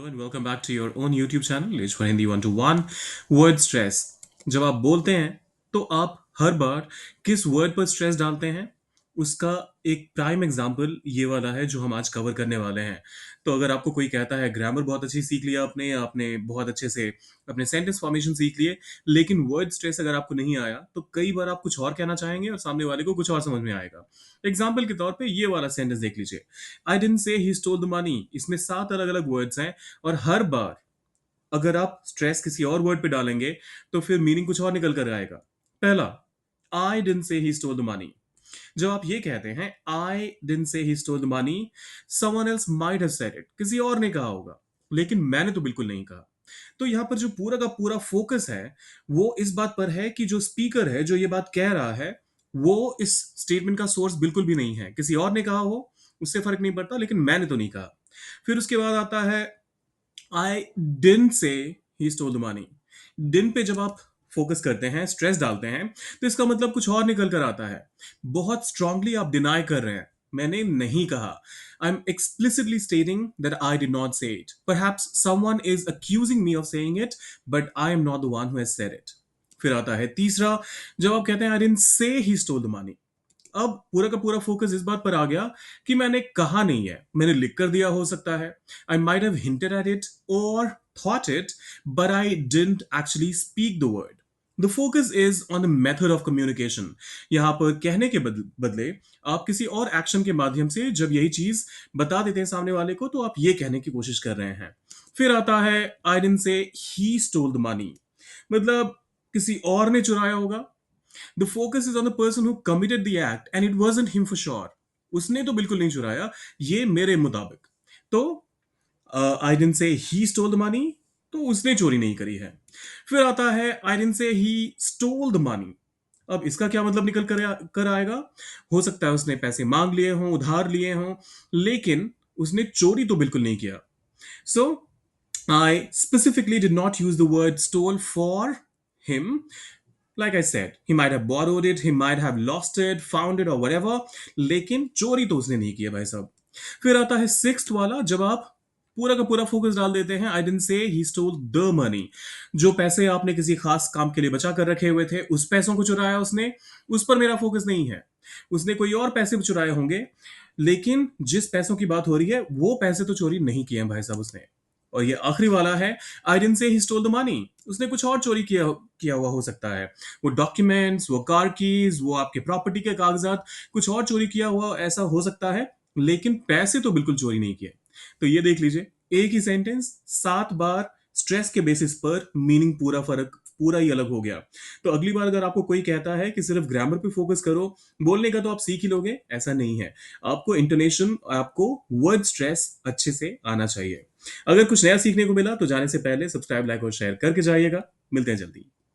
And welcome back to your own YouTube channel, Lich for Hindi 1 to 1 word stress. जब आप बोलते हैं तो आप हर बार किस वर्ड पर स्ट्रेस डालते हैं उसका एक प्राइम एग्जांपल ये वाला है जो हम आज कवर करने वाले हैं। तो अगर आपको कोई कहता है ग्रामर बहुत अच्छी सीख लिया आपने या आपने बहुत अच्छे से अपने सेंटेंस फॉर्मेशन सीख लिए, लेकिन वर्ड स्ट्रेस अगर आपको नहीं आया तो कई बार आप कुछ और कहना चाहेंगे और सामने वाले को कुछ और समझ में आएगा। एग्जाम्पल के तौर पे ये वाला सेंटेंस देख लीजिए। I didn't say he stole the money. इसमें 7 अलग अलग वर्ड्स हैं और हर बार अगर आप स्ट्रेस किसी और वर्ड पे डालेंगे तो फिर मीनिंग कुछ और निकल कर आएगा। पहला, I didn't say he stole the money. जब आप ये कहते हैं I didn't say he stole the money, someone else might have said it, किसी और ने कहा होगा, लेकिन मैंने तो बिल्कुल नहीं कहा। तो यहां पर जो पूरा का पूरा फोकस है वो इस बात पर है कि जो स्पीकर है जो ये बात कह रहा है वो इस स्टेटमेंट का सोर्स बिल्कुल भी नहीं है। किसी और ने कहा हो उससे फर्क नहीं पड़ता, लेकिन मैंने तो नहीं कहा। फिर उसके बाद आता है I didn't say he stole the money. डिन पे जब आप फोकस करते हैं, स्ट्रेस डालते हैं, तो इसका मतलब कुछ और निकल कर आता है। बहुत स्ट्रांगली आप डिनाई कर रहे हैं, मैंने नहीं कहा। I am explicitly stating that I did not say it. Perhaps someone is accusing me of saying it, but I am not the one who has said it. फिर आता है तीसरा, जब आप कहते हैं I didn't say he stole the money, अब पूरा का पूरा फोकस इस बात पर आ गया कि मैंने कहा नहीं है, मैंने लिख कर दिया हो सकता है। I might have hinted at it और thought it, but I didn't actually speak the word. The focus is on the method of communication. यहां पर कहने के बदले आप किसी और एक्शन के माध्यम से जब यही चीज बता देते हैं सामने वाले को, तो आप ये कहने की कोशिश कर रहे हैं। फिर आता है I didn't say he stole the money, मतलब किसी और ने चुराया होगा। The focus is on the person who committed the act and it wasn't him for sure. उसने तो बिल्कुल नहीं चुराया, ये मेरे मुताबिक। तो I didn't say he stole the money, तो उसने चोरी नहीं करी है। फिर आता है I didn't say he stole the money. अब इसका क्या मतलब निकल कर आएगा? हो सकता है उसने पैसे मांग लिए हों, उधार लिए हों, लेकिन उसने चोरी तो बिल्कुल नहीं किया। सो I specifically did not use the word stole for him. Like I said, he might have borrowed it, he might have lost it, found it or whatever, लेकिन चोरी तो उसने नहीं किया भाई साहब। फिर आता है सिक्स्थ वाला, जब आप पूरा का पूरा फोकस डाल देते हैं I didn't say he stole the money. जो पैसे आपने किसी खास काम के लिए बचा कर रखे हुए थे उस पैसों को चुराया उसने, उस पर मेरा फोकस नहीं है। उसने कोई और पैसे भी चुराए होंगे, लेकिन जिस पैसों की बात हो रही है वो पैसे तो चोरी नहीं किए हैं भाई साहब उसने। और ये आखिरी वाला है, I didn't say he stole the money. उसने कुछ और चोरी किया हुआ हो सकता है। वो डॉक्यूमेंट्स, वो कार कीज, वो आपके प्रॉपर्टी के कागजात, कुछ और चोरी किया हुआ ऐसा हो सकता है, लेकिन पैसे तो बिल्कुल चोरी नहीं किए। तो ये देख लीजिए, एक ही सेंटेंस 7 बार स्ट्रेस के बेसिस पर मीनिंग पूरा ही अलग हो गया। तो अगली बार अगर आपको कोई कहता है कि सिर्फ ग्रामर पे फोकस करो, बोलने का तो आप सीख ही लोगे, ऐसा नहीं है। आपको इंटोनेशन, आपको वर्ड स्ट्रेस अच्छे से आना चाहिए। अगर कुछ नया सीखने को मिला तो जाने से पहले सब्सक्राइब, लाइक और शेयर करके जाइएगा। मिलते हैं जल्दी।